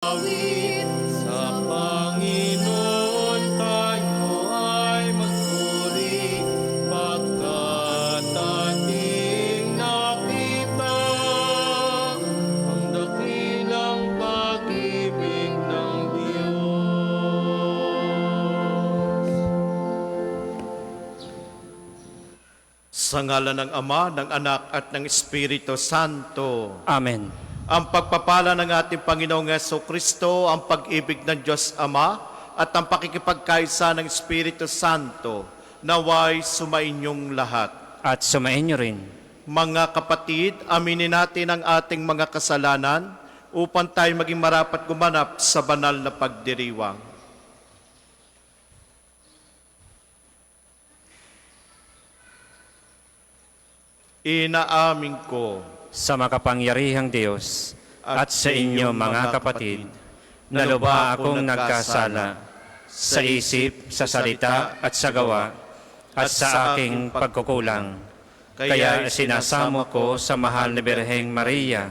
Awit sa Panginoon tayo ay magpuri, pagkat ating nakita ang dakilang pag-ibig ng Diyos. Sa ngalan ng Ama, ng Anak at ng Espiritu Santo. Amen. Ang pagpapala ng ating Panginoong Jesucristo, ang pag-ibig ng Diyos Ama, at ang pakikipagkaisa ng Espiritu Santo, naway sumainyong lahat. At sumainyo rin. Mga kapatid, aminin natin ang ating mga kasalanan upang tayo maging marapat gumanap sa banal na pagdiriwang. Inaamin ko Sa makapangyarihang Diyos at sa inyo mga kapatid, na lubha akong nagkasala sa isip, sa salita at sa gawa at sa aking pagkukulang. Kaya sinasamo ko sa mahal na Birheng Maria,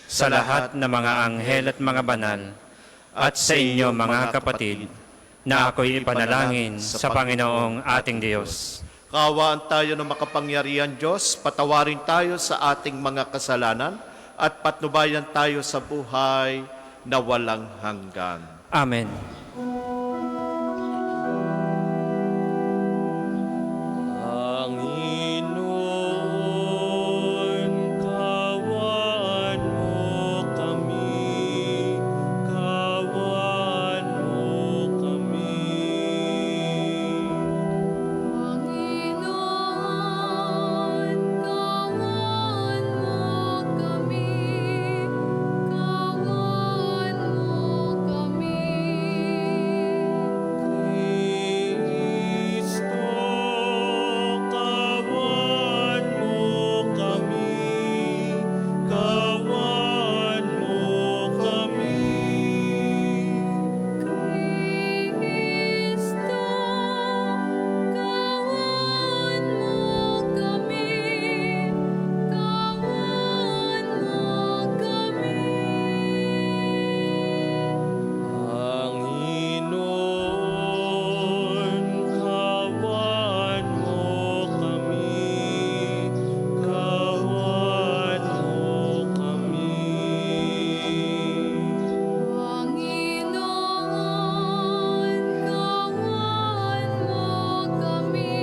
sa lahat ng mga anghel at mga banal, at sa inyo mga kapatid, na ako'y ipanalangin sa Panginoong ating Diyos. Kaawaan tayo ng makapangyarihan Diyos, patawarin tayo sa ating mga kasalanan at patnubayan tayo sa buhay na walang hanggan. Amen. Panginoon, kaawaan mo kami, kaawaan mo kami. Panginoon, kaawaan mo kami, kaawaan mo kami. Kristo, kaawaan mo kami, kaawaan mo kami. Kristo, kaawaan mo kami, kaawaan mo Panginoon, kaawaan mo kami, kaawaan mo kami. Panginoon, kaawaan mo kami,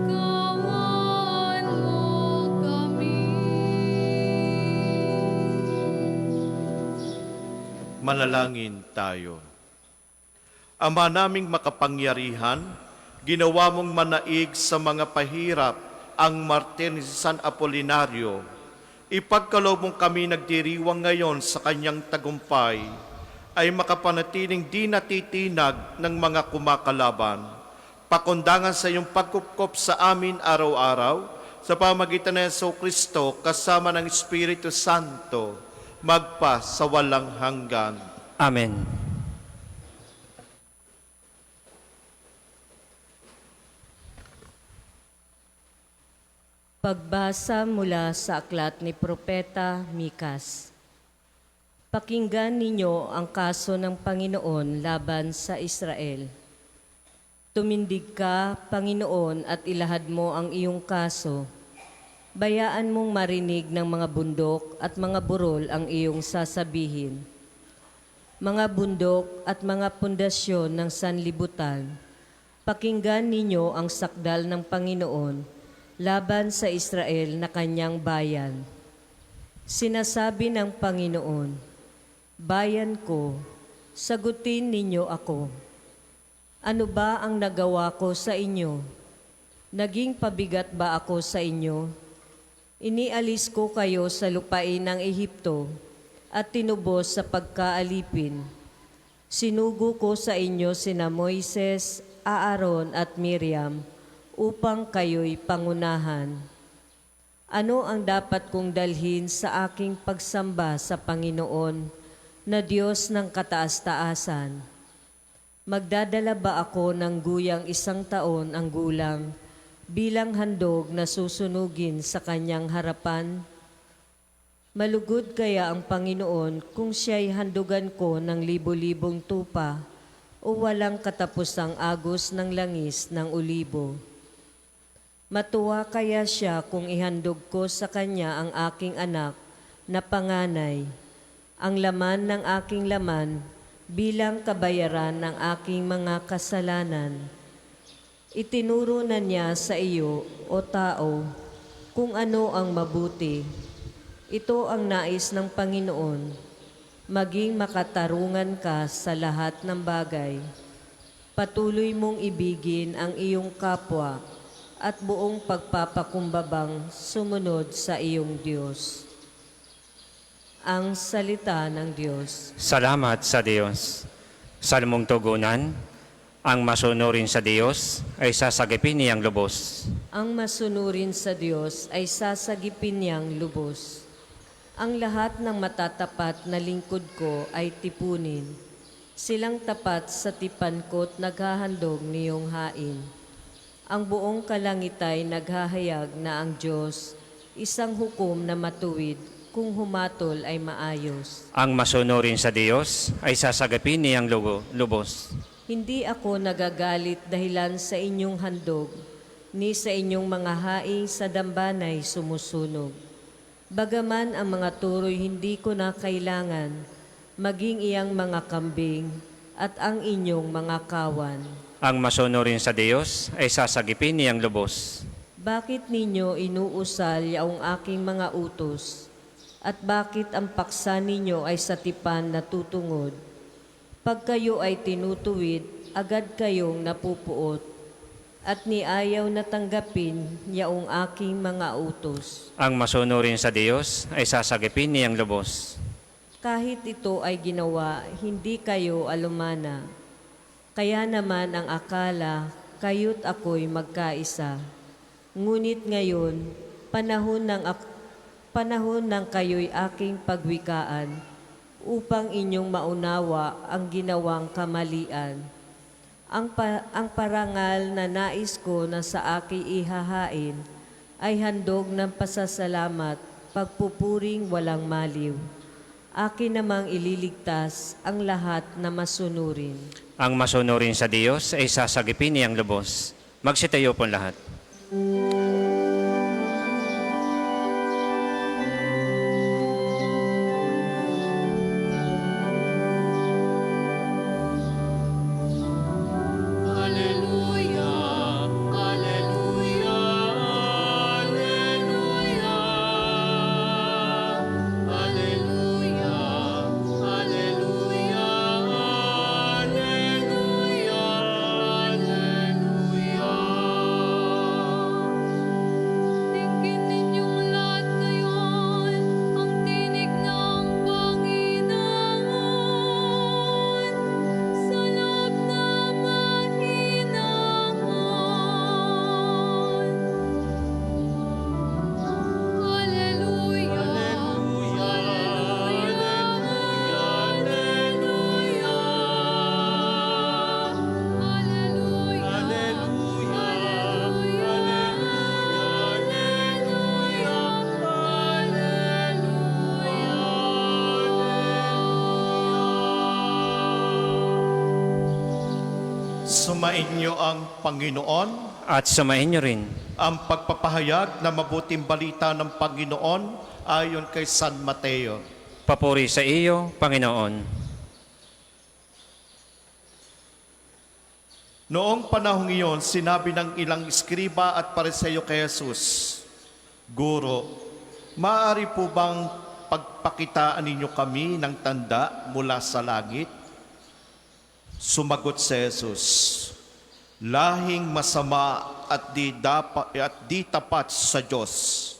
kaawaan mo kami. Manalangin tayo. Ama naming makapangyarihan, ginawa mong manaig sa mga pahirap ang martir ni San Apolinario. Ipagkaloob mong kami nagdiriwang ngayon sa kanyang tagumpay, ay makapanatiling di natitinag ng mga kumakalaban. Pakundangan sa iyong pagkupkop sa amin araw-araw, sa pamagitan ng Jesucristo kasama ng Espiritu Santo, magpa sa walang hanggan. Amen. Pagbasa mula sa aklat ni Propeta Mikas. Pakinggan ninyo ang kaso ng Panginoon laban sa Israel. Tumindig ka, Panginoon, at ilahad mo ang iyong kaso. Bayaan mong marinig ng mga bundok at mga burol ang iyong sasabihin. Mga bundok at mga pundasyon ng sanlibutan, pakinggan ninyo ang sakdal ng Panginoon laban sa Israel na kanyang bayan. Sinasabi ng Panginoon, "Bayan ko, sagutin ninyo ako. Ano ba ang nagawa ko sa inyo? Naging pabigat ba ako sa inyo? Inialis ko kayo sa lupain ng Ehipto at tinubos sa pagkaalipin. Sinugo ko sa inyo sina Moises, Aaron at Miriam upang kayo'y pangunahan. Ano ang dapat kong dalhin sa aking pagsamba sa Panginoon na Diyos ng kataas-taasan? Magdadala ba ako ng guyang 1 taon ang gulang bilang handog na susunugin sa kanyang harapan? Malugod kaya ang Panginoon kung siya'y handugan ko ng libo-libong tupa o walang katapusang agos ng langis ng ulibo. Matuwa kaya siya kung ihandog ko sa kanya ang aking anak na panganay, ang laman ng aking laman bilang kabayaran ng aking mga kasalanan. Itinuro na niya sa iyo, o tao, kung ano ang mabuti. Ito ang nais ng Panginoon, maging makatarungan ka sa lahat ng bagay. Patuloy mong ibigin ang iyong kapwa at buong pagpapakumbabang sumunod sa iyong Diyos. Ang salita ng Diyos. Salamat sa Diyos. Salmong tugunan, ang masunurin sa Diyos ay sasagipin niyang lubos. Ang masunurin sa Diyos ay sasagipin niyang lubos. Ang lahat ng matatapat na lingkod ko ay tipunin. Silang tapat sa tipan ko't naghahandog niyong hain. Ang buong kalangitay naghahayag na ang Diyos, isang hukom na matuwid, kung humatol ay maayos. Ang masunurin sa Diyos ay sasagipin niyang lubos. Hindi ako nagagalit dahilan sa inyong handog, ni sa inyong mga haing sa dambanay sumusunog. Bagaman ang mga turoy hindi ko na kailangan, maging iyang mga kambing at ang inyong mga kawan. Ang masunurin sa Diyos ay sasagipin niyang lubos. Bakit ninyo inuusal yaong aking mga utos? At bakit ang paksa ninyo ay sa tipan natutungod? Pag kayo ay tinutuwid, agad kayong napupuot. At niayaw na tanggapin yaong aking mga utos. Ang masunurin sa Diyos ay sasagipin niyang lubos. Kahit ito ay ginawa, hindi kayo alumana. Kaya naman ang akala, kayo't ako'y magkaisa. Ngunit ngayon, panahon ng kayo'y aking pagwikaan, upang inyong maunawa ang ginawang kamalian. Ang parangal na nais ko na sa aking ihahain ay handog ng pasasalamat, pagpupuring walang maliw. Akin namang ililigtas ang lahat na masunurin. Ang masunurin sa Diyos ay sasagipin niyang lubos. Magsitayo po lahat. Tingin ninyong lahat ngayon ang tinig ng Panginoon sa loob ng mahinahon. Hallelujah! Sumainyo ang Panginoon, At sumain niyo rin. ang pagpapahayag na mabuting balita ng Panginoon ayon kay San Mateo. Papuri sa iyo, Panginoon. Noong panahong iyon, sinabi ng ilang iskriba at pariseyo kay Jesus, Guro, maaari po bang pagpakitaan ninyo kami ng tanda mula sa langit? Sumagot si Jesus, lahing masama at di tapat sa Diyos.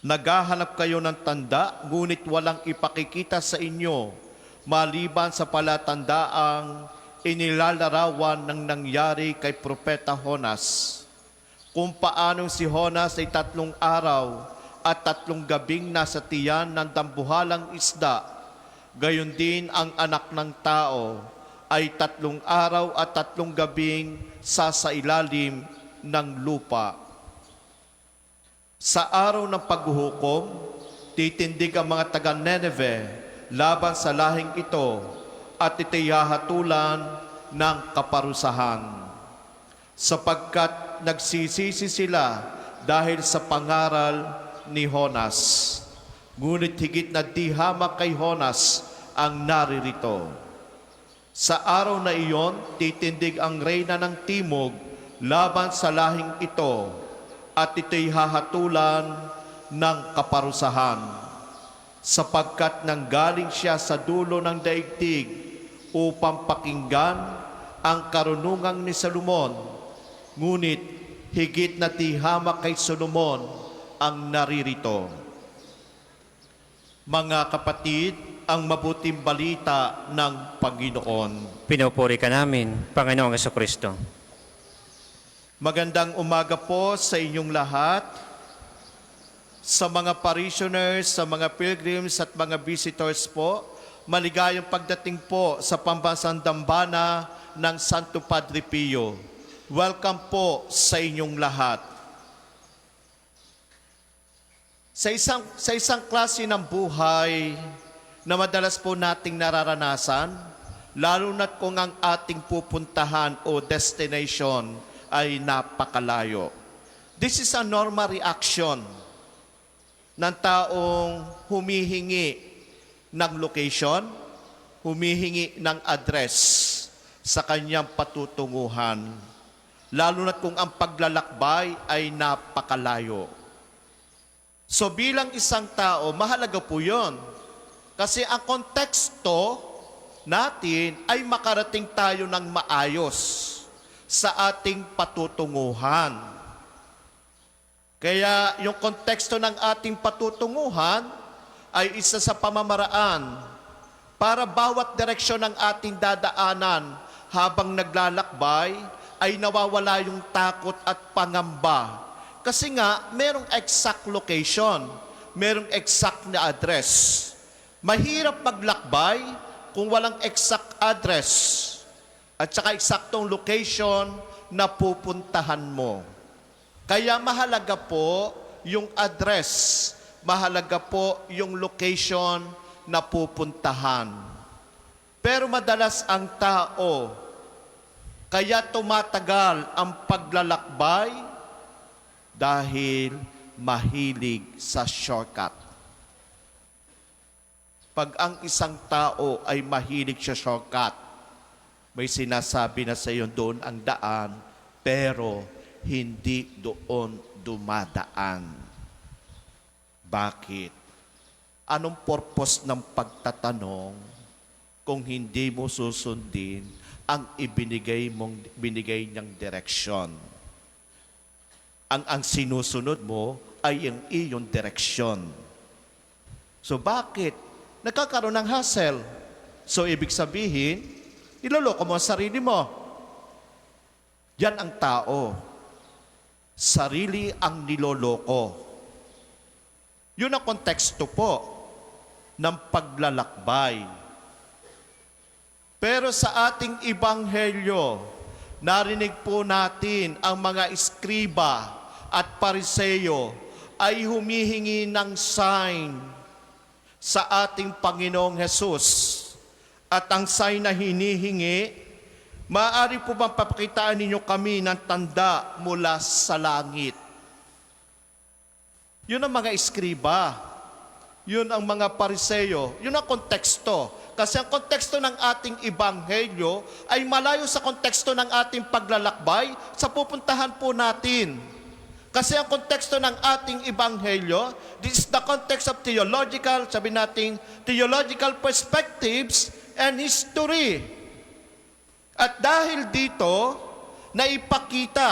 Naghahanap kayo ng tanda, ngunit walang ipakikita sa inyo, maliban sa palatandaang inilalarawan ng nangyari kay Propeta Jonas. Kung paanong si Jonas ay 3 araw at 3 gabing nasa tiyan ng dambuhalang isda, gayon din ang anak ng tao ay 3 araw at 3 gabing sa ilalim ng lupa. Sa araw ng paghuhukom, titindig ang mga taga Nineveh laban sa lahing ito at ito'y hahatulan ng kaparusahan. Sapagkat nagsisisi sila dahil sa pangaral ni Honas. Ngunit higit na di hamak kay Honas ang naririto. Sa araw na iyon, titindig ang reyna ng timog laban sa lahing ito at ito'y hahatulan ng kaparusahan. Sapagkat nanggaling siya sa dulo ng daigdig upang pakinggan ang karunungan ni Solomon. Ngunit higit na di hamak kay Solomon ang naririto. Mga kapatid, ang mabuting balita ng Panginoon. Pinupuri ka namin, Panginoong Jesucristo. Magandang umaga po sa inyong lahat, sa mga parishioners, sa mga pilgrims at mga visitors po. Maligayang pagdating po sa pambansang dambana ng Santo Padre Pio. Welcome po sa inyong lahat. Sa isang klase ng buhay na madalas po nating nararanasan, lalo na kung ang ating pupuntahan o destination ay napakalayo. This is a normal reaction ng taong humihingi ng location, humihingi ng address sa kanyang patutunguhan, lalo na kung ang paglalakbay ay napakalayo. So bilang isang tao, mahalaga po yun. Kasi ang konteksto natin ay makarating tayo ng maayos sa ating patutunguhan. Kaya yung konteksto ng ating patutunguhan ay isa sa pamamaraan para bawat direksyon ng ating dadaanan habang naglalakbay ay nawawala yung takot at pangamba. Kasi nga, merong exact location, merong exact na address. Mahirap maglakbay kung walang exact address at saka eksaktong location na pupuntahan mo. Kaya mahalaga po yung address, mahalaga po yung location na pupuntahan. Pero madalas ang tao, kaya tumatagal ang paglalakbay dahil mahilig sa shortcut. Pag ang isang tao ay mahilig sa shortcut, may sinasabi na sa iyo doon ang daan, pero hindi doon dumadaan. Bakit? Anong purpose ng pagtatanong kung hindi mo susundin ang binigay niyang direksyon? Ang sinusunod mo ay ang iyong direksyon. So bakit? Nagkakaroon ng hassle. So ibig sabihin, niloloko mo ang sarili mo. Yan ang tao. Sarili ang niloloko. Yun ang konteksto po ng paglalakbay. Pero sa ating ebanghelyo, narinig po natin ang mga eskriba at pariseyo ay humihingi ng sign sa ating Panginoong Hesus. At ang sign na hinihingi, maaari po bang papakitaan ninyo kami ng tanda mula sa langit? Yun ang mga eskriba. Yun ang mga pariseyo. Yun ang konteksto. Kasi ang konteksto ng ating ebanghelyo ay malayo sa konteksto ng ating paglalakbay sa pupuntahan po natin. Kasi ang konteksto ng ating ebanghelyo, this is the context of theological, sabi natin, theological perspectives and history. At dahil dito, naipakita,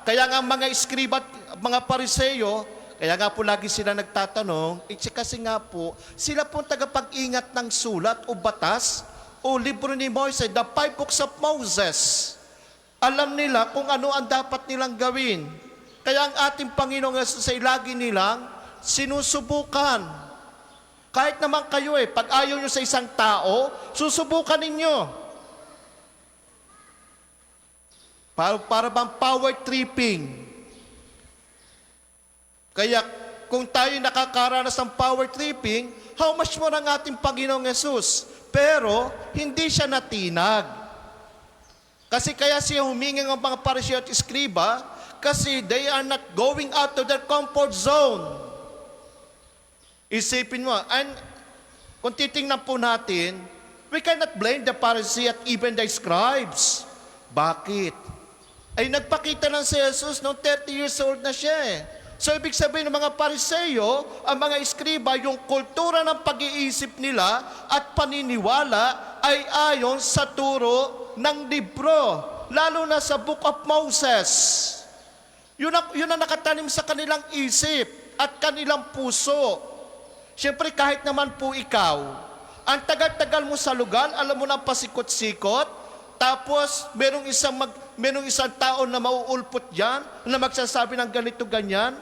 kaya nga mga eskriba at mga pariseyo, kaya nga po lagi sila nagtatanong, kasi nga po, sila po tagapag-ingat ng sulat o batas o libro ni Moises, the 5 books of Moses. Alam nila kung ano ang dapat nilang gawin. Kaya ang ating Panginoong Jesus ay lagi nilang sinusubukan. Kahit naman kayo pag ayaw nyo sa isang tao, susubukan ninyo. Para bang power tripping. Kaya kung tayo nakakaranas ng power tripping, how much more ang ating Panginoong Yesus? Pero, hindi siya natinag. Kasi kaya siya humingi ng mga Pariseo at Iskriba, kasi they are not going out of their comfort zone. Isipin mo, and kung titingnan po natin, we cannot blame the Pharisee at even the scribes. Bakit? Ay nagpakita lang si Jesus noong 30 years old na siya eh. So ibig sabihin ng mga Pariseo, ang mga Iskriba, yung kultura ng pag-iisip nila at paniniwala ay ayon sa turo ng libro, lalo na sa Book of Moses. Yun ang nakatanim sa kanilang isip at kanilang puso. Siyempre kahit naman po ikaw, ang tagal-tagal mo sa lugar, alam mo na pasikot-sikot, tapos merong isang tao na mauulpot dyan, na magsasabi ng ganito, ganyan.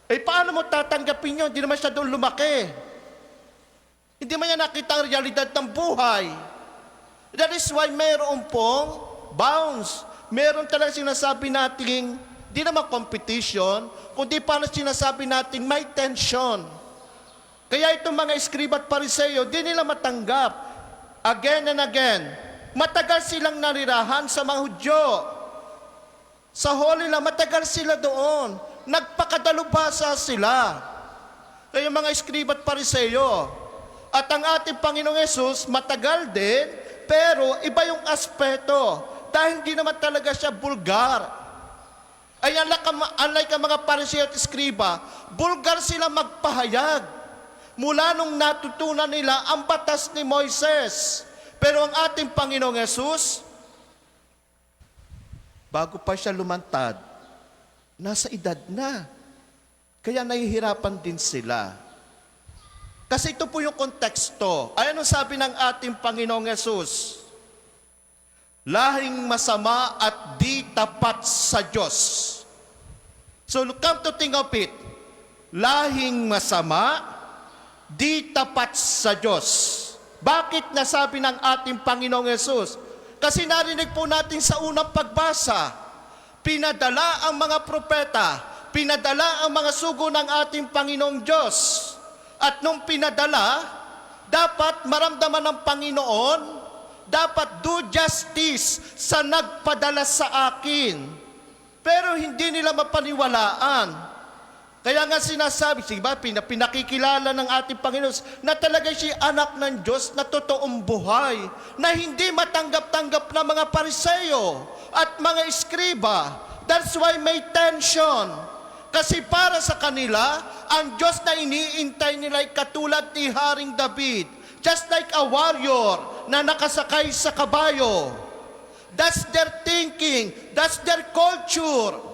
Eh paano mo tatanggapin yun? Hindi naman siya doon lumaki. Hindi man niya nakita ang realidad ng buhay. That is why meron pong bounds. Meron talaga sinasabi natin, di naman competition, kundi paano sinasabi natin may tension. Kaya itong mga Iskriba at Pariseo, di nila matanggap. Again and again, matagal silang narirahan sa mga Hudyo. Sa Holy Land, matagal sila doon. Nagpakadalubhasa sila. Kaya mga Iskriba at Pariseo. At ang ating Panginoong Yesus, matagal din, pero iba yung aspeto. Dahil hindi naman talaga siya bulgar. Ay unlike ang mga Pariseo at Iskriba, bulgar sila magpahayag. Mula nung natutunan nila ang batas ni Moises. Pero ang ating Panginoong Yesus, bago pa siya lumantad, nasa edad na. Kaya nahihirapan din sila. Kasi ito po yung konteksto. Ay ano sabi ng ating Panginoong Yesus? Lahing masama at di tapat sa Diyos. So come to think of it. Lahing masama, di tapat sa Diyos. Bakit nasabi ng ating Panginoong Yesus? Kasi narinig po natin sa unang pagbasa, pinadala ang mga propeta, pinadala ang mga sugo ng ating Panginoong Diyos. At nung pinadala, dapat maramdaman ng Panginoon, dapat do justice sa nagpadala sa akin. Pero hindi nila mapaniwalaan. Kaya nga sinasabi, diba, pinakikilala ng ating Panginoon na talaga siya anak ng Diyos na totoong buhay, na hindi matanggap-tanggap ng mga Pariseo at mga Iskriba. That's why may tension. Kasi para sa kanila, ang Diyos na iniintay nila ay katulad ni Haring David, just like a warrior na nakasakay sa kabayo. That's their thinking, that's their culture.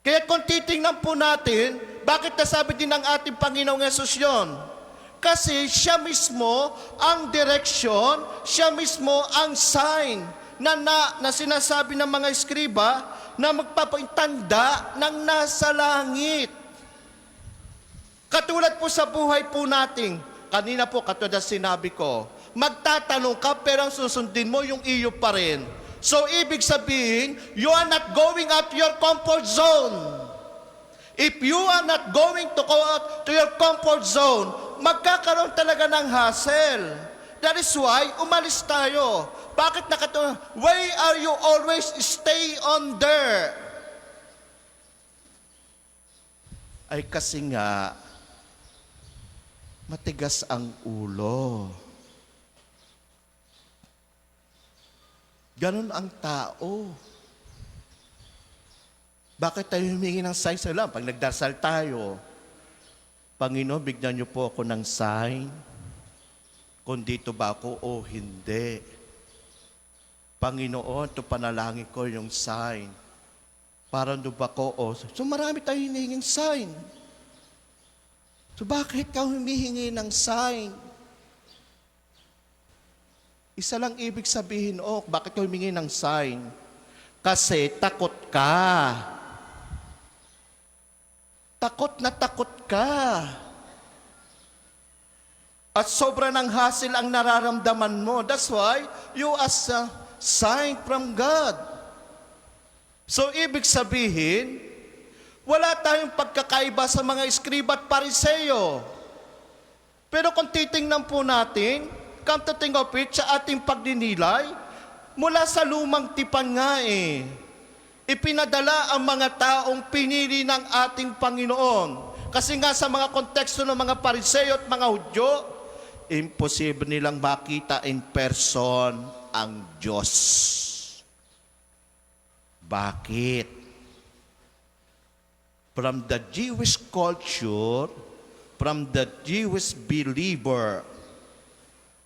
Kaya kung titingnan po natin, bakit nasabi din ng ating Panginoong Yesus yun? Kasi siya mismo ang direksyon, siya mismo ang sign na sinasabi ng mga Iskriba na magpapatanda ng nasa langit. Katulad po sa buhay po natin, kanina po katulad sinabi ko, magtatanong ka pero ang susundin mo yung iyo pa rin. So, ibig sabihin, you are not going out to your comfort zone. If you are not going to go out to your comfort zone, magkakaroon talaga ng hassle. That is why, umalis tayo. Bakit nakatulong? Why are you always stay on there? Ay kasi nga, matigas ang ulo. Ganon ang tao. Bakit tayo humingi ng sign sa lang? Pag nagdasal tayo, Panginoon, bigyan niyo po ako ng sign kung dito ba ako o hindi. Panginoon, ito panalangin ko yung sign. Parang doon ba ko o... So marami tayo hinihinging sign. So bakit ka humihingi ng sign? Isa lang ibig sabihin, bakit ka humingi ng sign? Kasi takot ka. Takot na takot ka. At sobra ng hassle ang nararamdaman mo. That's why you ask a sign from God. So ibig sabihin, Wala tayong pagkakaiba sa mga eskriba at pariseyo. Pero kung titingnan po natin, come to think of it, sa ating pagdinilay, mula sa lumang tipan nga ipinadala ang mga taong pinili ng ating Panginoon. Kasi nga sa mga konteksto ng mga pariseyo at mga Hudyo, imposible nilang makita in person ang Diyos. Bakit? From the Jewish culture, from the Jewish believer,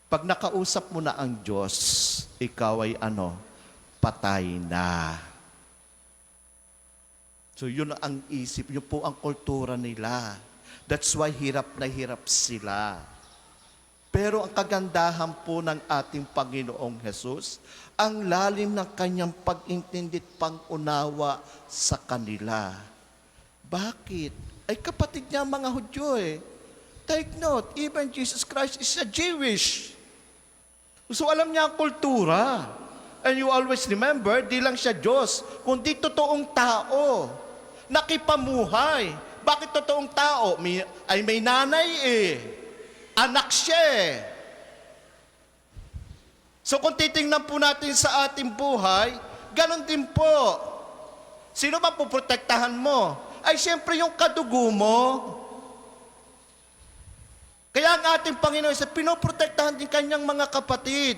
pag nakausap mo na ang Diyos, ikaw ay patay na. So yun ang isip, yun po ang kultura nila. That's why hirap na hirap sila. Pero ang kagandahan po ng ating Panginoong Jesus, ang lalim ng kanyang pag-intindi at pang-unawa sa kanila. Bakit? Ay kapatid niya mga Hudyo Take note, even Jesus Christ is a Jewish. So alam niya ang kultura. And you always remember, di lang siya Diyos, kundi totoong tao. Nakipamuhay. Bakit totoong tao? May nanay Anak siya So kung titingnan po natin sa ating buhay, ganon din po. Sino ba puprotektahan mo? Ay siyempre yung kadugo mo. Kaya ang ating Panginoon pinoprotektahan din kanyang mga kapatid.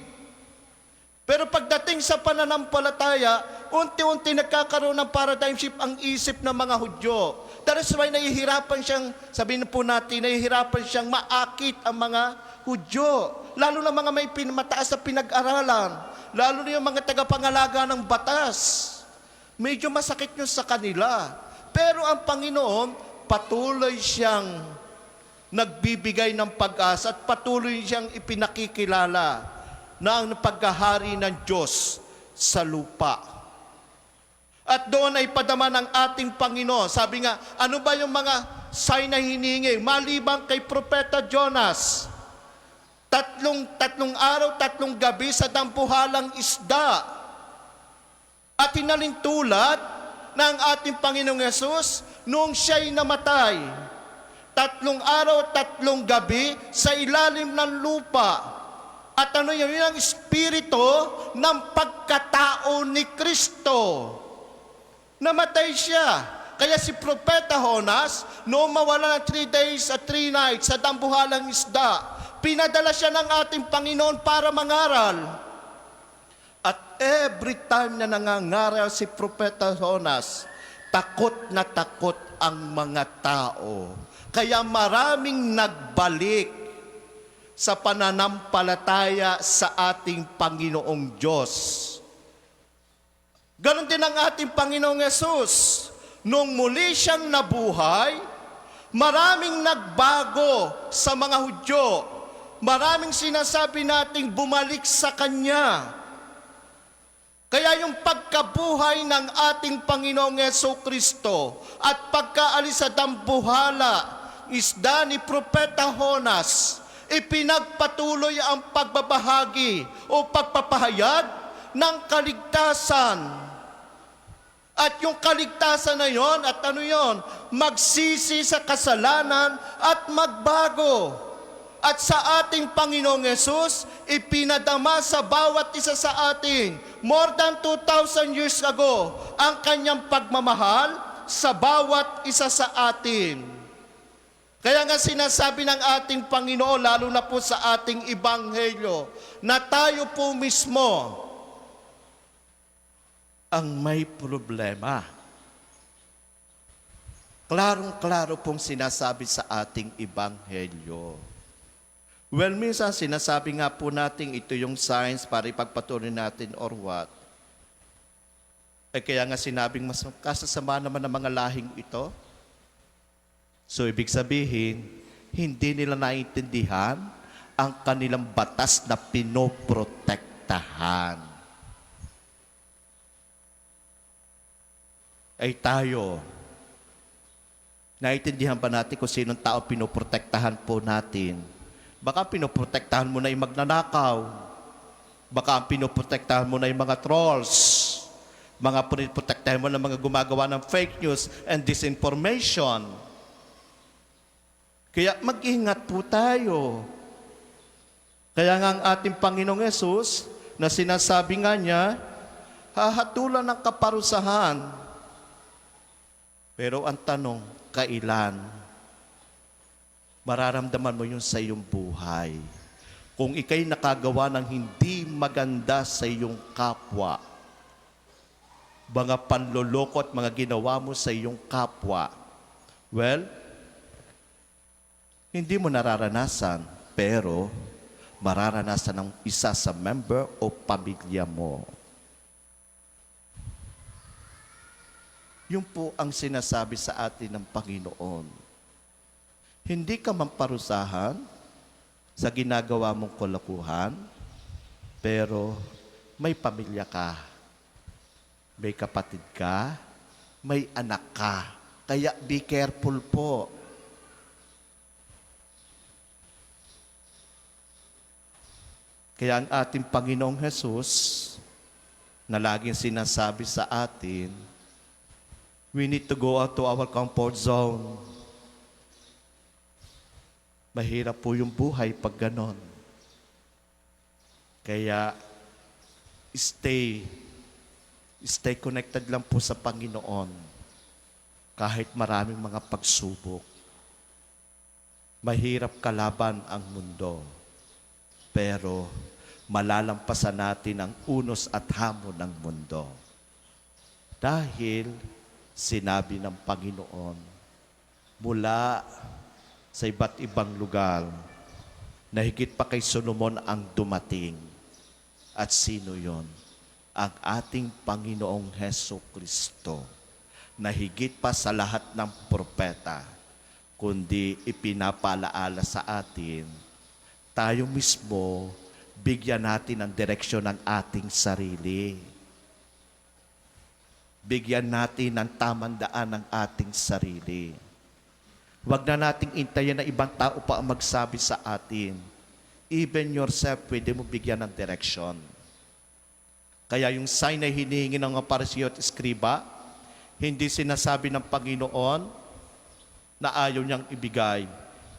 Pero pagdating sa pananampalataya, unti-unti nagkakaroon ng paradigm shift ang isip ng mga Hudyo. That is why nahihirapan siyang, sabihin po natin, nahihirapan siyang maakit ang mga Hudyo. Lalo na mga may mataas na pinag-aralan. Lalo na yung mga tagapangalaga ng batas. Medyo masakit yun sa kanila. Pero ang Panginoon, patuloy siyang nagbibigay ng pag-asa at patuloy siyang ipinakikilala na ang paghahari ng Diyos sa lupa. At doon ay padama ng ating Panginoon. Sabi nga, ano ba yung mga sign na hiningi? Maliban kay Propeta Jonas, tatlong araw, 3 gabi sa dampuhalang isda. At hinalintulad ng ating Panginoong Yesus noong siya'y namatay. 3 araw, 3 gabi sa ilalim ng lupa. At yun ang espiritu ng pagkatao ni Kristo. Namatay siya. Kaya si Propeta Jonas, noong mawala ng 3 days at 3 nights sa dambuhalang isda, pinadala siya ng ating Panginoon para mangaral. At every time na nangangaral si Propeta Jonas, takot na takot ang mga tao. Kaya maraming nagbalik sa pananampalataya sa ating Panginoong Diyos. Ganon din ang ating Panginoong Yesus. Nung muli siyang nabuhay, maraming nagbago sa mga Hudyo. Maraming sinasabi nating bumalik sa Kanya. Kaya yung pagkabuhay ng ating Panginoong Jesucristo at pagkaalis sa dambuhala, isda ni Propeta Jonas, ipinagpatuloy ang pagbabahagi o pagpapahayag ng kaligtasan. At yung kaligtasan na yon, at magsisi sa kasalanan at magbago. At sa ating Panginoong Yesus, ipinadama sa bawat isa sa atin, more than 2,000 years ago, ang kanyang pagmamahal sa bawat isa sa atin. Kaya nga sinasabi ng ating Panginoon, lalo na po sa ating Ebanghelyo, na tayo po mismo ang may problema. Klarong-klaro pong sinasabi sa ating Ebanghelyo. Well, minsan sinasabi nga po natin ito yung signs para ipagpatuloy natin or what. Kaya nga sinabing mas kasasama naman ng mga lahing ito. So ibig sabihin, hindi nila naiintindihan ang kanilang batas na pinoprotektahan. Ay tayo, naiintindihan ba natin kung sinong tao pinoprotektahan po natin? Baka pinoprotektahan mo na yung magnanakaw. Baka pinoprotektahan mo na yung mga trolls. Mga protektahan mo ng mga gumagawa ng fake news and disinformation. Kaya mag-ingat po tayo. Kaya nga ang ating Panginoong Yesus, na sinasabi nga niya, hahatulan ng kaparusahan. Pero ang tanong, kailan? Mararamdaman mo yun sa iyong buhay. Kung ikay nakagawa ng hindi maganda sa iyong kapwa, mga panloloko at mga ginawa mo sa iyong kapwa, well, hindi mo nararanasan, pero mararanasan ng isa sa member o pamilya mo. Yun po ang sinasabi sa atin ng Panginoon. Hindi ka mamparusahan sa ginagawa mong kalokohan, pero may pamilya ka, may kapatid ka, may anak ka. Kaya be careful po. Kaya ang ating Panginoong Hesus, na laging sinasabi sa atin, we need to go out to our comfort zone. Mahirap po yung buhay pag ganon. Kaya, stay connected lang po sa Panginoon kahit maraming mga pagsubok. Mahirap kalaban ang mundo, pero malalampasan natin ang unos at hamon ng mundo. Dahil sinabi ng Panginoon mula sa iba't ibang lugar na higit pa kay Solomon ang dumating. At sino yon? Ang ating Panginoong Hesukristo na higit pa sa lahat ng propeta, kundi ipinapalaala sa atin, tayo mismo bigyan natin ang direksyon ng ating sarili. Bigyan natin ng tamang daan ng ating sarili. Huwag na nating intayin na ibang tao pa ang magsabi sa atin. Even yourself, pwede mo bigyan ng direksyon. Kaya yung sign na hinihingi ng mga pariseo at eskriba, hindi sinasabi ng Panginoon na ayaw niyang ibigay.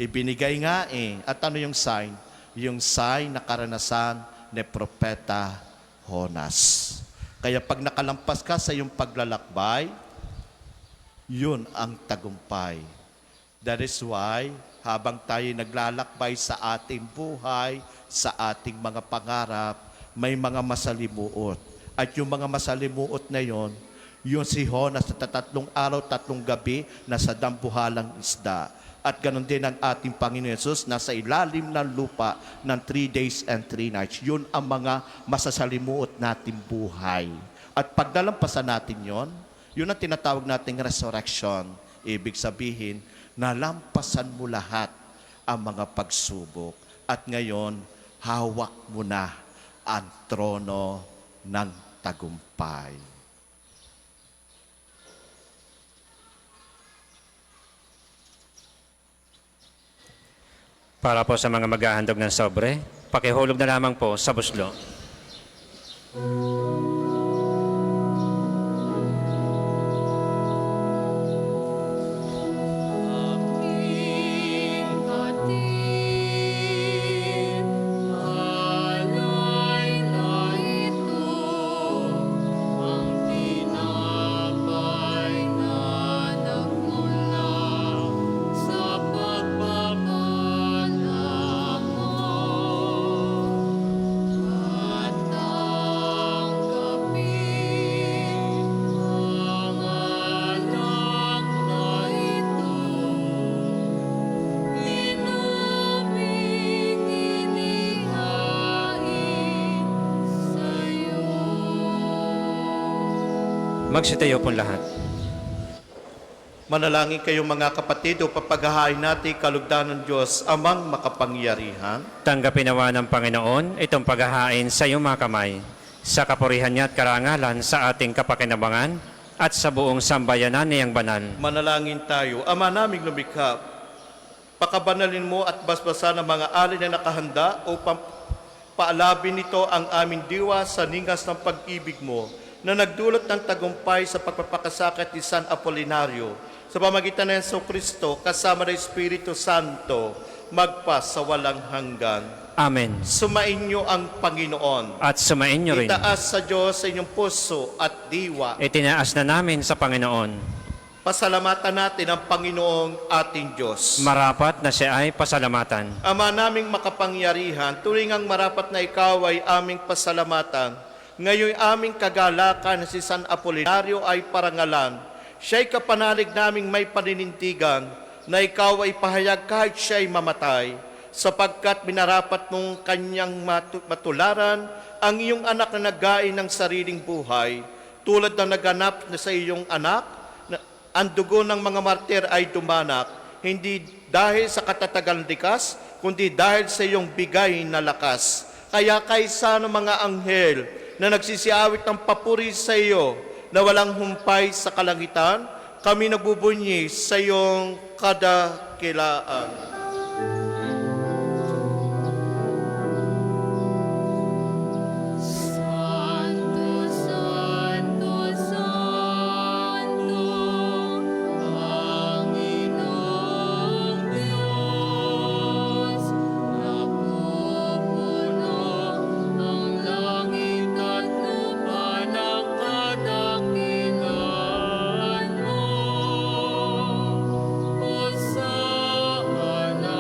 Ibinigay nga eh. At ano yung sign? Yung sign na karanasan ni Propeta Jonas. Kaya pag nakalampas ka sa iyong paglalakbay, yun ang tagumpay. That is why, habang tayo naglalakbay sa ating buhay, sa ating mga pangarap, may mga masalimuot. At yung mga masalimuot na yon, yun si Jonas sa 3 araw, 3 gabi, nasa dambuhalang isda. At ganon din ang ating Panginoon Yesus, nasa ilalim ng lupa ng 3 days and 3 nights. Yun ang mga masasalimuot nating buhay. At pagdalampasan natin yon, yun ang tinatawag nating resurrection. Ibig sabihin, nalampasan mo lahat ang mga pagsubok. At ngayon, hawak mo na ang trono ng tagumpay. Para po sa mga maghahandog ng sobre, pakihulog na lamang po sa buslo. Magsitayo po lahat. Manalangin kayong mga kapatid o papaghahain natin kalugdan ng Diyos, amang makapangyarihan. Tanggapin nawa ng Panginoon itong paghahain sa iyong mga kamay, sa kapurihan niya at karangalan sa ating kapakinabangan at sa buong sambayanan niyang banal. Manalangin tayo. Ama naming lumikha, pakabanalin mo at basbasan ang mga alay na nakahanda upang paalabin nito ang aming diwa sa ningas ng pag-ibig mo na nagdulot ng tagumpay sa pagpapakasakit ni San Apolinario sa pamagitan ng Jesucristo kasama ng Espiritu Santo magpa sa walang hanggan. Amen. Sumainyo ang Panginoon. At sumain niyo rin. Itaas sa Diyos sa inyong puso at diwa. Itinaas na namin sa Panginoon. Pasalamatan natin ang Panginoong ating Diyos. Marapat na siya ay pasalamatan. Ama naming makapangyarihan, turingang marapat na ikaw ay aming pasalamatan. Ngayon aming kagalakan na si San Apolinario ay parangalan. Siya'y kapanalig naming may paninindigan na ikaw ay pahayag kahit siya'y mamatay, sapagkat minarapat mong kanyang matularan ang iyong anak na naggain ng sariling buhay, tulad na naganap na sa iyong anak, ang dugo ng mga martir ay dumanak, hindi dahil sa katatagang likas, kundi dahil sa iyong bigay na lakas. Kaya kaysa ng mga anghel na nagsisiawit ng papuri sa iyo, na walang humpay sa kalangitan, kami nagbubunyi sa iyong kadakilaan. Santo, Santo, Santo, Panginoong Diyos, napupuno ang langit at lupa ng kadakilan mo. Hosana,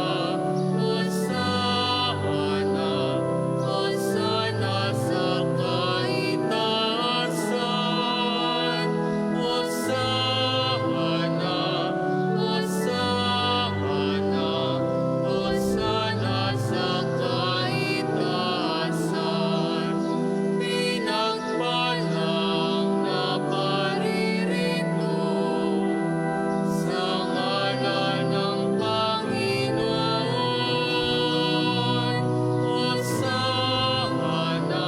Hosana, Hosana sa kaitaasan. Hosana, Hosana, Hosana sa kaitaasan. Pinagpalang na paririto sa ngalan ng Panginoon. Hosana,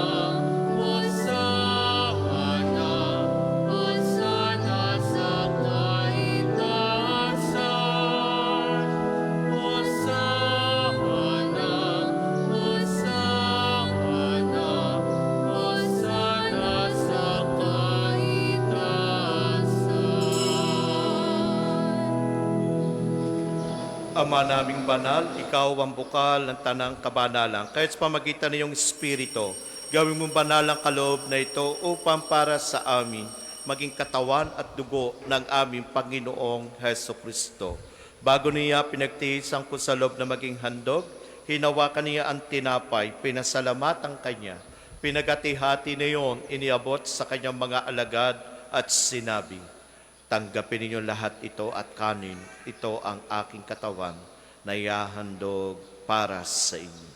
Hosana, Hosana sa kaitaasan. Hosana, Hosana, Hosana sa kaitaasan. Ama naming banal, ikaw ang bukal ng tanang kabanalan. Kahit sa pamagitan ng iyong Espiritu, gawin mong banal ang kaloob na ito upang para sa amin maging katawan at dugo ng aming Panginoong Heso Kristo. Bago niya pinagtiisan ko sa loob na maging handog, hinawakan niya ang tinapay, pinasalamatan kanya. Pinagati-hati na iyon, iniabot sa kanyang mga alagad at sinabi, tanggapin ninyo lahat ito at kanin. Ito ang aking katawan na ihahandog para sa inyo.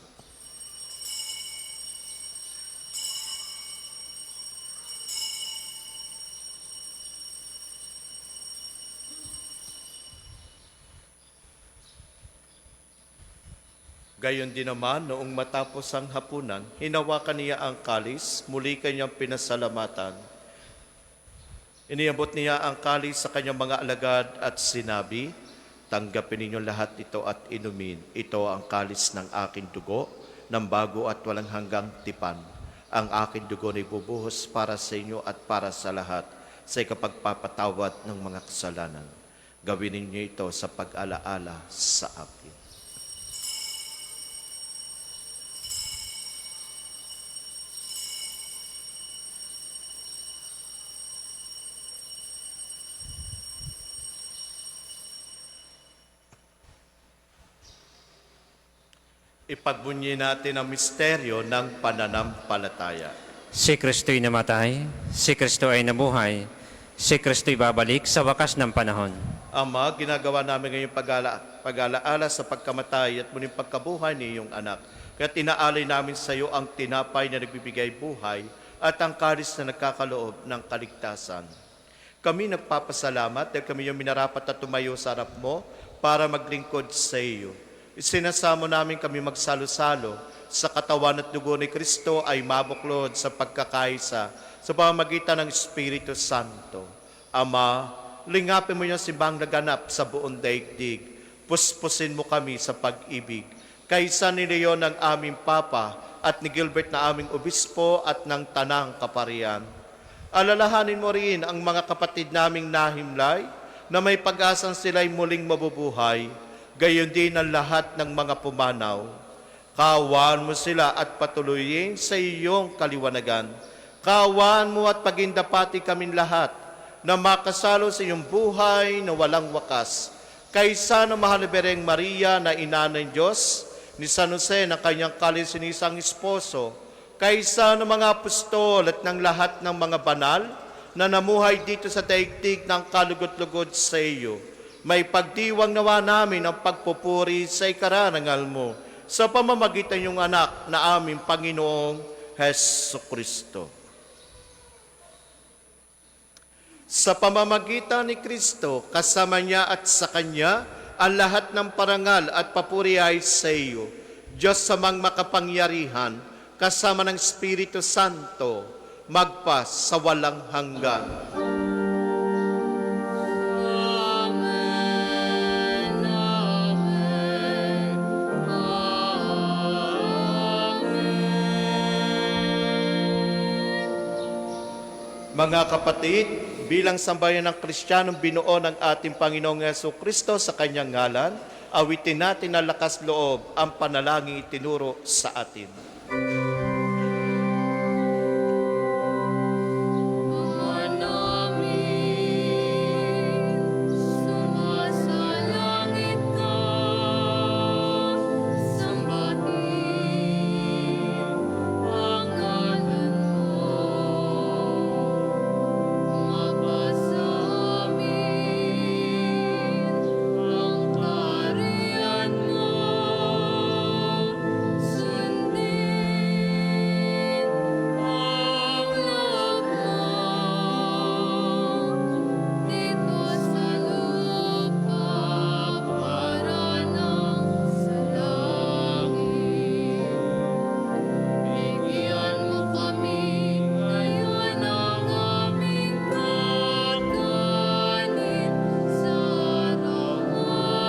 Gayon din naman, noong matapos ang hapunan, hinawakan niya ang kalis, muli kanyang pinasalamatan. Iniabot niya ang kalis sa kanyang mga alagad at sinabi, tanggapin ninyo lahat ito at inumin. Ito ang kalis ng aking dugo, ng bago at walang hanggang tipan. Ang aking dugo na ibubuhos para sa inyo at para sa lahat sa ikapagpapatawad ng mga kasalanan. Gawin ninyo ito sa pag-alaala sa akin. Ipagbunyi natin ang misteryo ng pananampalataya. Si Kristo'y namatay, si Kristo ay nabuhay, si Kristo'y babalik sa wakas ng panahon. Ama, ginagawa namin ngayong pag-alaala sa pagkamatay at muling pagkabuhay ni iyong anak. Kaya tinaalay namin sa iyo ang tinapay na nagbibigay buhay at ang kalis na nagkakaloob ng kaligtasan. Kami nagpapasalamat dahil kami yung minarapat at tumayo sa harap mo para maglingkod sa iyo. Isinasamo namin kami magsalo-salo sa katawan at dugo ni Kristo ay mabuklod sa pagkakaisa sa pamamagitan ng Espiritu Santo. Ama, lingapin mo yung simbang naganap sa buong daigdig. Puspusin mo kami sa pag-ibig. Kaisa ni Leon ng aming Papa at ni Gilbert na aming Obispo at ng Tanang Kaparian. Alalahanin mo rin ang mga kapatid naming nahimlay na may pag-asang sila'y muling mabubuhay, gayon din ang lahat ng mga pumanaw. Kaawaan mo sila at patuloyin sa iyong kaliwanagan. Kaawaan mo at pagindapati kaming lahat na makasalo sa iyong buhay na walang wakas. Kaysa na mahal na Birheng Maria na ina ng Diyos, ni San Jose na kanyang kalisinisang esposo, kaysa ng mga apostol at ng lahat ng mga banal na namuhay dito sa daigdig ng kalugod-lugod sa iyo, may pagdiwang nawa namin ang pagpupuri sa ikararangal mo sa pamamagitan ng anak na aming Panginoong Heso Kristo. Sa pamamagitan ni Kristo, kasama niya at sa Kanya, ang lahat ng parangal at papuri ay sa iyo, Diyos samang makapangyarihan, kasama ng Espiritu Santo, magpas sa walang hanggan. Amen, amen, amen. Mga kapatid, bilang sambayan ng Kristiyanong binuo ng ating Panginoong Heso Kristo sa kanyang ngalan, awitin natin ang lakas loob ang panalangin itinuro sa atin. Ama namin, sumasalangit ka, sambahin ang ngalan mo. Mapasa amin ang kaharian mo, sundin ang loob mo dito sa lupa para nang sa langit. Bigyan mo kami ngayon ng aming kakanin sa araw-araw.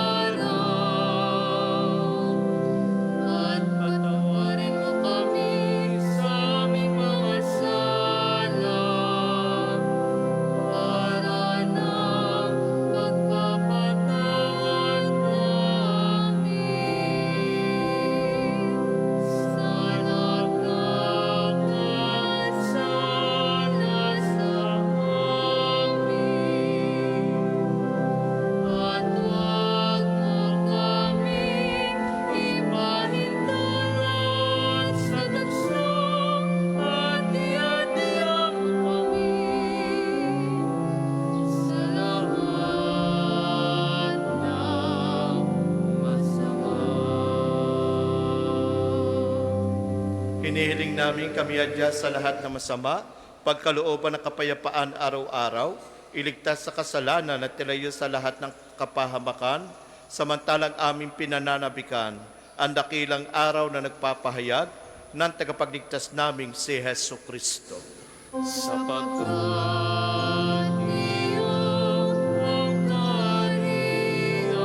At patawarin mo kami sa aming mga sala para ng pagpapatawad namin sa nagkakasala sa amin. At huwag mo kaming ipahintalan sa tukso at iadya mo kami sa lahat ng masama. Hinihiling namin kami adya sa lahat ng masama, pagkalooban ng kapayapaan araw-araw, iligtas sa kasalanan at tilayo sa lahat ng kapahamakan, samantalang aming pinananabikan ang dakilang araw na nagpapahayag ng tagapagligtas naming si Heso Kristo. Sapagkat iyong ang kaharian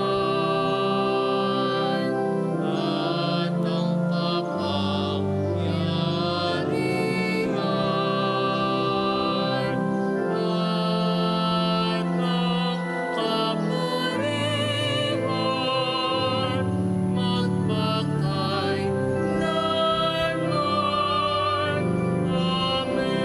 at ang kapangyarihan at ang kapurihan magpakailanman. Amen.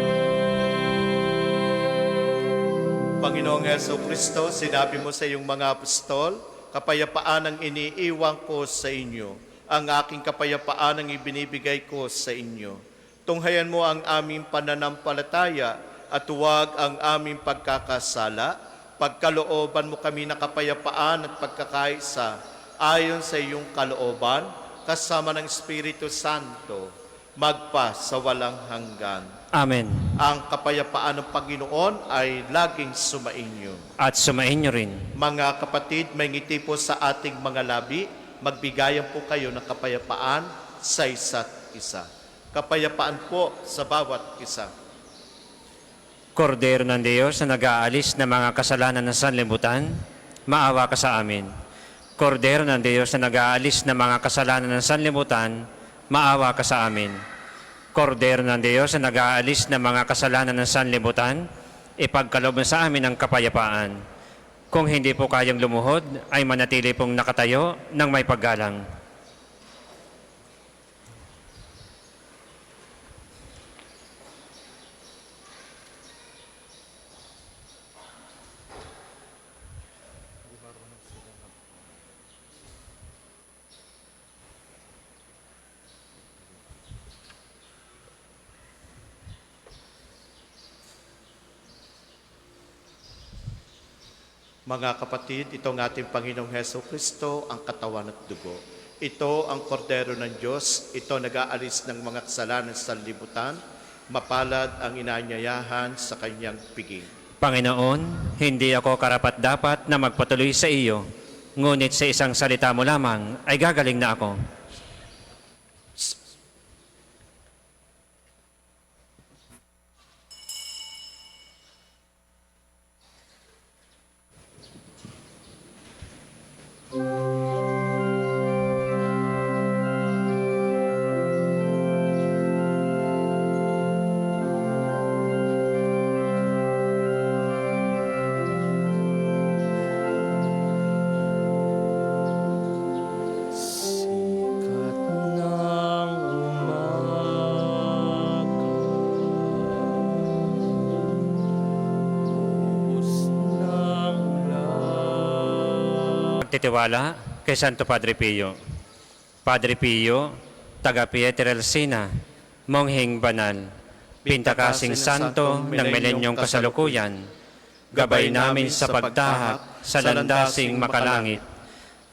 Panginoong Heso Kristo, sinabi mo sa iyong mga apostol, kapayapaan ang iniiwan ko sa inyo. Ang aking kapayapaan ang ibinibigay ko sa inyo. Tunghayan mo ang aming pananampalataya at huwag ang aming pagkakasala. Pagkalooban mo kami na kapayapaan at pagkakaisa ayon sa iyong kalooban, kasama ng Espiritu Santo, magpa sa walang hanggan. Amen. Ang kapayapaan ng Panginoon ay laging sumainyo. At sumainyo rin. Mga kapatid, may ngiti po sa ating mga labi, magbigayan po kayo ng kapayapaan sa isa't isa. Kapayapaan po sa bawat isa. Kordero ng Diyos na nag-aalis ng mga kasalanan ng sanlibutan, maawa ka sa amin. Kordero ng Diyos na nag-aalis ng mga kasalanan ng sanlibutan, maawa ka sa amin. Kordero ng Diyos na nag-aalis ng mga kasalanan ng sanlibutan, ipagkaloob mo sa amin ang kapayapaan. Kung hindi po kayang lumuhod, ay manatili pong nakatayo ng may paggalang. Mga kapatid, itong ating Panginoong Heso Kristo, ang katawan at dugo. Ito ang kordero ng Diyos, ito nag-aalis ng mga kasalanan sa libutan, mapalad ang inaanyayahan sa kanyang piging. Panginoon, hindi ako karapat-dapat na magpatuloy sa iyo, ngunit sa isang salita mo lamang ay gagaling na ako. Titiwala kay Santo Padre Pio. Padre Pio, taga Pietrelcina, mongheng banal, pintakasing santo ng milenyong kasalukuyan, gabay namin sa pagtahak sa landasing makalangit,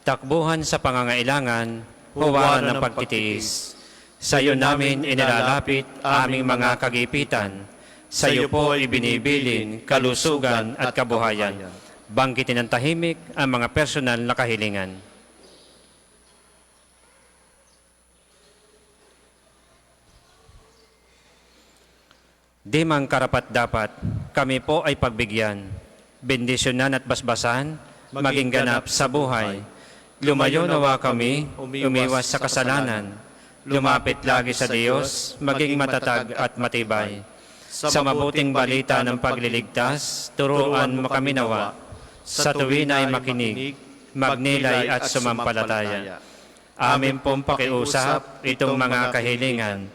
takbuhan sa pangangailangan, huwaran ng pagtitiis. Sa iyo namin inilalapit aming mga kagipitan, sa iyo po ibinibilin kalusugan at kabuhayan. Banggitin ng tahimik ang mga personal na kahilingan. Di man karapat-dapat, kami po ay pagbigyan, bendisyonan at basbasan, maging ganap sa buhay. Lumayo nawa kami, umiwas sa kasalanan, lumapit lagi sa Diyos, maging matatag at matibay. Sa mabuting balita ng pagliligtas, turuan mo kami nawa, sa tuwin ay makinig, magnilay at sumampalataya. Amin pong pakiusap itong mga kahilingan.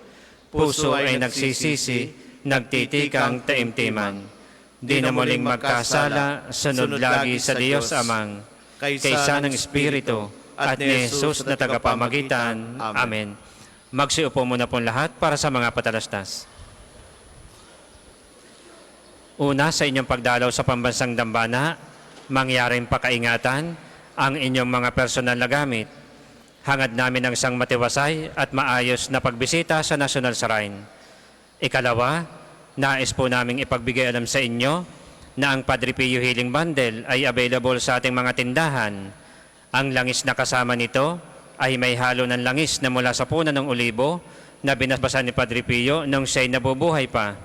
Puso ay nagsisisi, nagtitikang taimtiman. Di na muling magkasala, sunod lagi sa Diyos Amang, kaysa ng Espiritu at ni Jesus na tagapamagitan. Amen. Magsiupo muna pong lahat para sa mga patalastas. Una, sa inyong pagdalaw sa pambansang dambana, mangyaring pakaingatan ang inyong mga personal na gamit. Hangad namin ang isang matiwasay at maayos na pagbisita sa National Shrine. Ikalawa, nais po naming ipagbigay alam sa inyo na ang Padre Pio Healing Bundle ay available sa ating mga tindahan. Ang langis na kasama nito ay may halo ng langis na mula sa puno ng olibo na binasbasan ni Padre Pio nung siya'y nabubuhay pa.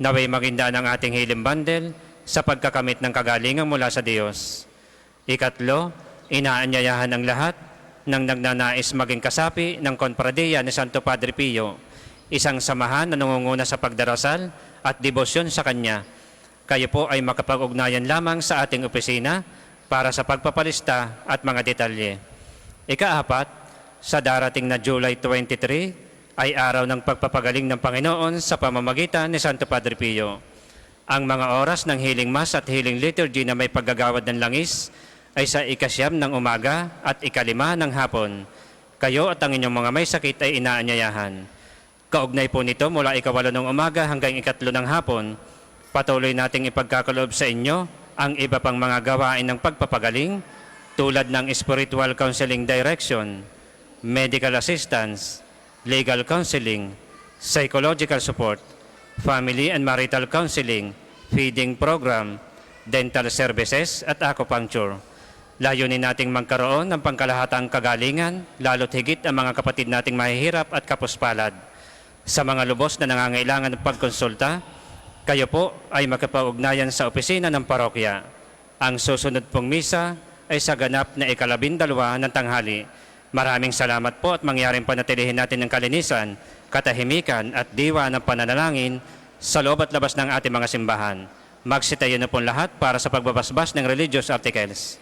Naway magindaan ang ating Healing Bundle sa pagkakamit ng kagalingan mula sa Diyos. Ikatlo, inaanyayahan ang lahat ng nagnanais maging kasapi ng Konpradiya ni Santo Padre Pio, isang samahan na nangunguna sa pagdarasal at debosyon sa Kanya. Kayo po ay makapag-ugnayan lamang sa ating opisina para sa pagpapalista at mga detalye. Ikaapat, sa darating na July 23 ay araw ng pagpapagaling ng Panginoon sa pamamagitan ni Santo Padre Pio. Ang mga oras ng Healing Mass at Healing Liturgy na may paggagawad ng langis ay sa 9 ng umaga at 5 ng hapon. Kayo at ang inyong mga may sakit ay inaanyayahan. Kaugnay po nito mula 8 ng umaga hanggang 3 ng hapon, patuloy nating ipagkakaloob sa inyo ang iba pang mga gawain ng pagpapagaling tulad ng spiritual counseling direction, medical assistance, legal counseling, psychological support, family and marital counseling, feeding program, dental services at acupuncture. Layunin nating magkaroon ng pangkalahatang kagalingan, lalo't higit ang mga kapatid nating mahihirap at kapuspalad. Sa mga lubos na nangangailangan ng pagkonsulta, kayo po ay makapag-ugnayan sa opisina ng parokya. Ang susunod pong misa ay sa ganap na 12 ng tanghali. Maraming salamat po at mangyaring panatilihin natin ng kalinisan katahimikan at diwa ng pananalangin sa loob at labas ng ating mga simbahan. Magsitayo na po lahat para sa pagbabasbas ng religious articles.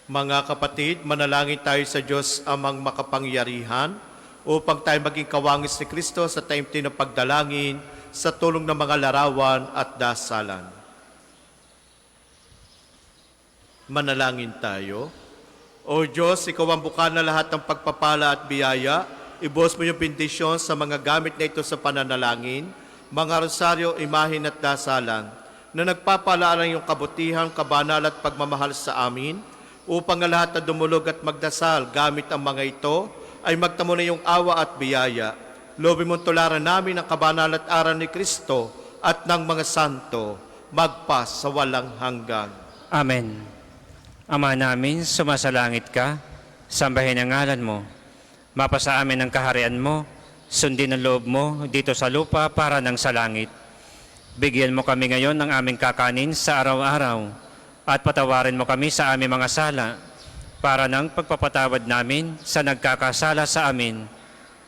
Mga kapatid, manalangin tayo sa Diyos amang makapangyarihan upang tayo maging kawangis ni Kristo sa taimtim ng pagdalangin sa tulong ng mga larawan at dasalan. Manalangin tayo. O Diyos, Ikaw ang buka na lahat ng pagpapala at biyaya. Ibuhos mo yung bendisyon sa mga gamit na ito sa pananalangin, mga rosaryo, imahin at dasalan, na nagpapaalala yung kabutihan, kabanal at pagmamahal sa amin, upang ang lahat na dumulog at magdasal gamit ang mga ito ay magtamo na yung awa at biyaya. Lobin mong tularan namin ang kabanal at aral ni Kristo at ng mga santo, magpas sa walang hanggan. Amen. Ama namin, sumasalangit ka, sambahin ang ngalan mo. Mapasa amin ang kaharian mo, sundin ang loob mo dito sa lupa para ng sa langit. Bigyan mo kami ngayon ng aming kakanin sa araw-araw at patawarin mo kami sa aming mga sala para ng pagpapatawad namin sa nagkakasala sa amin.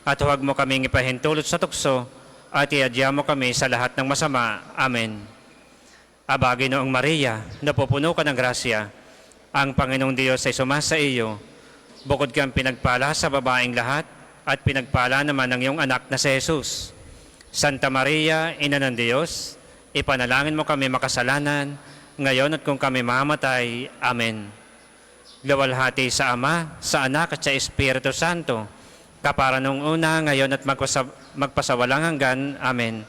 At huwag mo kaming ipahintulot sa tukso at iadya mo kami sa lahat ng masama. Amen. Aba, Ginoong Maria, napupuno ka ng grasya, ang Panginoong Diyos ay sumasa iyo. Bukod kang pinagpala sa babaeng lahat at pinagpala naman ng iyong anak na si Jesus. Santa Maria, Ina ng Diyos, ipanalangin mo kami makasalanan, ngayon at kung kami mamatay. Amen. Luwalhati sa Ama, sa Anak at sa Espiritu Santo, kapara nung una, ngayon at magpasawalang hanggan. Amen.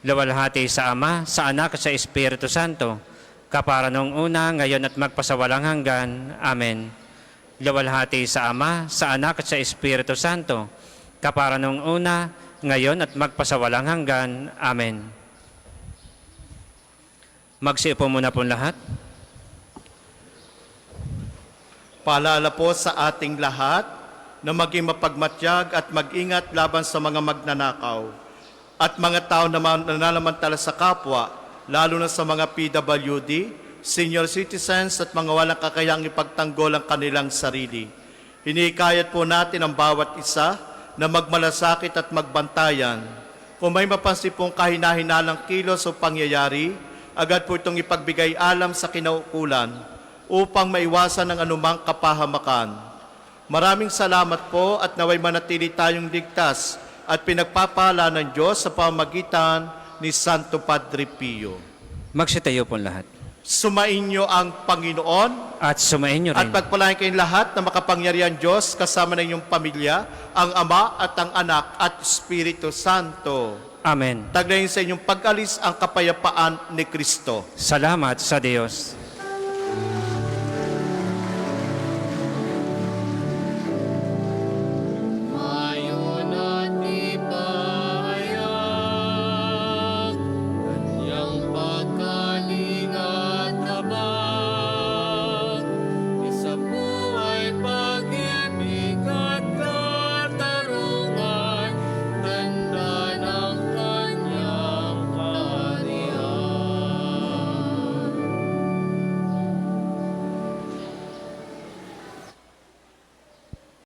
Luwalhati sa Ama, sa Anak at sa Espiritu Santo, kapara nung una, ngayon at magpasawalang hanggan. Amen. Luwalhati sa Ama, sa Anak at sa Espiritu Santo, kapara nung una, ngayon at magpasawalang hanggan. Amen. Magsiupo muna po lahat. Paalala po sa ating lahat na maging mapagmatyag at mag-ingat laban sa mga magnanakaw at mga tao na nananamantala sa kapwa, lalo na sa mga PWD, senior citizens at mga walang kakayang ipagtanggol ang kanilang sarili. Hinikayat po natin ang bawat isa na magmalasakit at magbantayan. Kung may mapansin pong kahina-hinalang kilos o pangyayari, agad po itong ipagbigay alam sa kinaukulan upang maiwasan ang anumang kapahamakan. Maraming salamat po at naway manatili tayong ligtas at pinagpapala ng Diyos sa pamamagitan ni Santo Padre Pio. Magsitayo po lahat. Sumainyo ang Panginoon At sumainyo at rin. pagpalain kayong lahat na makapangyarihan Diyos kasama ng inyong pamilya, ang Ama at ang Anak at Espiritu Santo. Amen. Taglayin sa inyong pag-alis ang kapayapaan ni Kristo. Salamat sa Diyos.